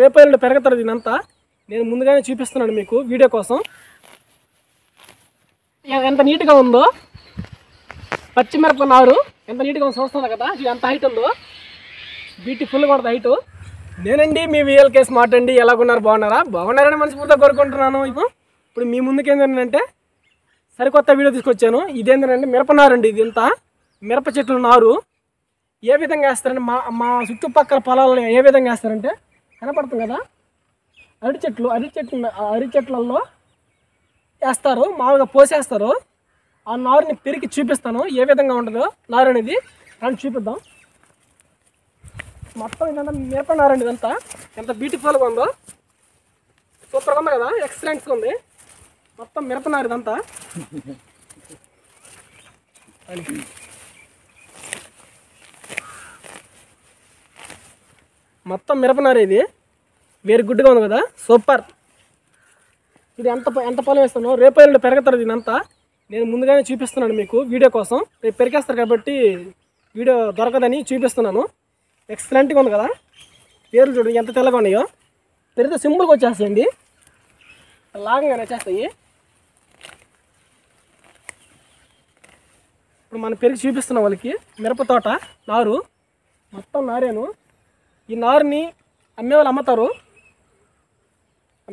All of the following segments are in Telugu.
రేపు ఎల్లుండి పెరుగుతుంది దీనంతా. నేను ముందుగానే చూపిస్తున్నాను మీకు వీడియో కోసం. ఎంత నీట్గా ఉందో పచ్చిమిరప నారు, ఎంత నీట్గా ఉందో చూస్తున్నారు కదా, ఎంత హైట్ ఉందో, బ్యూటిఫుల్గా ఉంటుంది హైటు. నేనండి మీ VLK స్మార్ట్ అండి. ఎలాగున్నారు, బాగున్నారని మనస్ఫూర్తిగా కోరుకుంటున్నాను. ఇప్పుడు మీ ముందుకు ఏంటంటే సరికొత్త వీడియో తీసుకొచ్చాను. ఇదేంటంటే మిరపనారు అండి. ఇది ఇంత మిరప చెట్లు నారు ఏ విధంగా వేస్తారంటే మా చుట్టుపక్కల పొలాలను ఏ విధంగా వేస్తారంటే కనపడుతుంది కదా, అరటి చెట్లలో వేస్తారు, మామూలుగా పోసేస్తారు. ఆ నారుని పెరిగి చూపిస్తాను ఏ విధంగా ఉంటుందో నారు అనేది. అని చూపిద్దాం. మొత్తం ఇదంతా మిరప నారు అండి. ఇదంతా ఎంత బ్యూటిఫుల్గా ఉందో, సూపర్గా ఉంది కదా, ఎక్సలెంట్గా ఉంది. మొత్తం మిరప నారు ఇదంతా. మొత్తం మిరపనారు. ఇది వెరీ గుడ్గా ఉంది కదా, సూపర్. ఇది ఎంత పొలం వేస్తాను, రేపు ఎల్లుండి పెరుగుతుంది దీనంతా. నేను ముందుగానే చూపిస్తున్నాను మీకు వీడియో కోసం. రేపు పెరిగేస్తారు కాబట్టి వీడియో దొరకదని చూపిస్తున్నాను. ఎక్సలెంట్గా ఉంది కదా, పేర్లు చూడండి ఎంత తెల్లగా ఉన్నాయో. పెరిగితే సింపుల్గా వచ్చేస్తాయండి, లాగంగానే వచ్చేస్తాయి. ఇప్పుడు మనం పెరిగి చూపిస్తున్నాం వాళ్ళకి. మిరప తోట నారు, మొత్తం నారేను. ఈ నారుని అమ్మేవాళ్ళు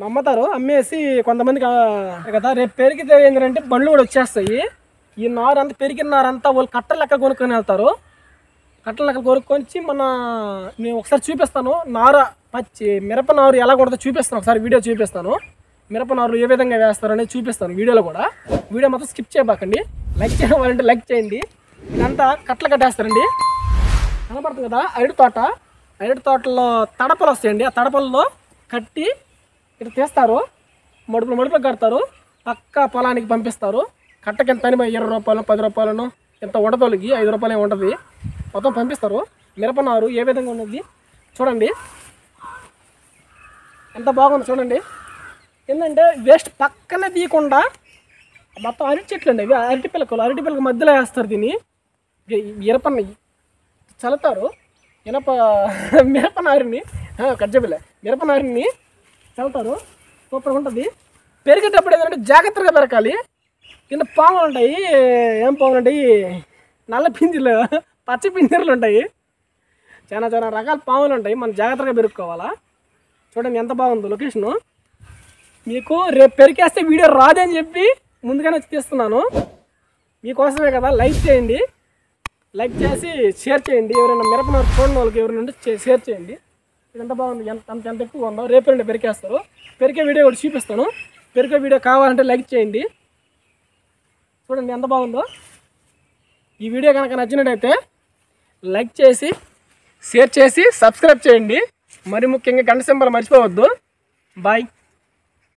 అమ్ముతారు, అమ్మేసి కొంతమందికి కదా. రేపు పెరిగితే ఏంటంటే బండ్లు కూడా వచ్చేస్తాయి. ఈ నారు అంతా పెరిగిన నారంతా వాళ్ళు కట్టలు లెక్క కొనుక్కొని వెళ్తారు. కట్టలు లెక్క కొనుక్కొని నేను ఒకసారి చూపిస్తాను. మిరప నారు ఎలా ఉంటుందో చూపిస్తాను, ఒకసారి వీడియో చూపిస్తాను. మిరప నారు ఏ విధంగా వేస్తారు అనేది చూపిస్తాను వీడియోలో కూడా. వీడియో మొత్తం స్కిప్ చేయబాకండి. లైక్ చేయాలంటే లైక్ చేయండి. ఇదంతా కట్టలు కట్టేస్తారండి. కనపడుతుంది కదా అరటి తోటలో తడపలు వస్తాయండి. ఆ తడపల్లో కట్టి ఇట్లా తీస్తారు, మడుపులు కడతారు, పక్క పొలానికి పంపిస్తారు. కట్టకి ఎంత అని 20 రూపాయలు 10 రూపాయలను ఎంత ఉండదోళ్ళకి 5 రూపాయలు ఉంటుంది, మొత్తం పంపిస్తారు. మిరపనారు ఏ విధంగా ఉన్నది చూడండి, ఎంత బాగుంది చూడండి. ఏంటంటే వేస్ట్ పక్కనే తీయకుండా మొత్తం అరటి చెట్లు అండి. ఇవి అరటి పిల్లక మధ్యలో వేస్తారు. దీన్ని మిరపని చల్లుతారు. మిరపనారిని మిరపనారిని చల్లుతారు. సూపర్గా ఉంటుంది. పెరిగేటప్పుడు ఏంటంటే జాగ్రత్తగా పెరగాలి. కింద పాములు ఉంటాయి. ఏం పాములు ఉంటాయి, నల్ల పింజీలు, పచ్చ పింజీలు ఉంటాయి. చాలా రకాల పాములు ఉంటాయి. మనం జాగ్రత్తగా పెరుక్కోవాలా. చూడండి ఎంత బాగుందో లొకేషను. మీకు రేపు పెరికేస్తే వీడియో రాదని చెప్పి ముందుగానే తీస్తున్నాను. మీకోసమే కదా. లైక్ చేయండి, లైక్ చేసి షేర్ చేయండి. ఎవరైనా మిరపనారు చూడని వాళ్ళకి ఎవరైనా ఉంటే షేర్ చేయండి. ఎంత బాగుంది, ఎంత ఎక్కువ ఉందో. రేపు రెండు పెరికేస్తారు. పెరికే వీడియో కూడా చూపిస్తాను. పెరికే వీడియో కావాలంటే లైక్ చేయండి. చూడండి ఎంత బాగుందో. ఈ వీడియో కనుక నచ్చినట్టయితే లైక్ చేసి షేర్ చేసి సబ్స్క్రైబ్ చేయండి. మరి ముఖ్యంగా గంట సింబల్ మర్చిపోవద్దు. బాయ్.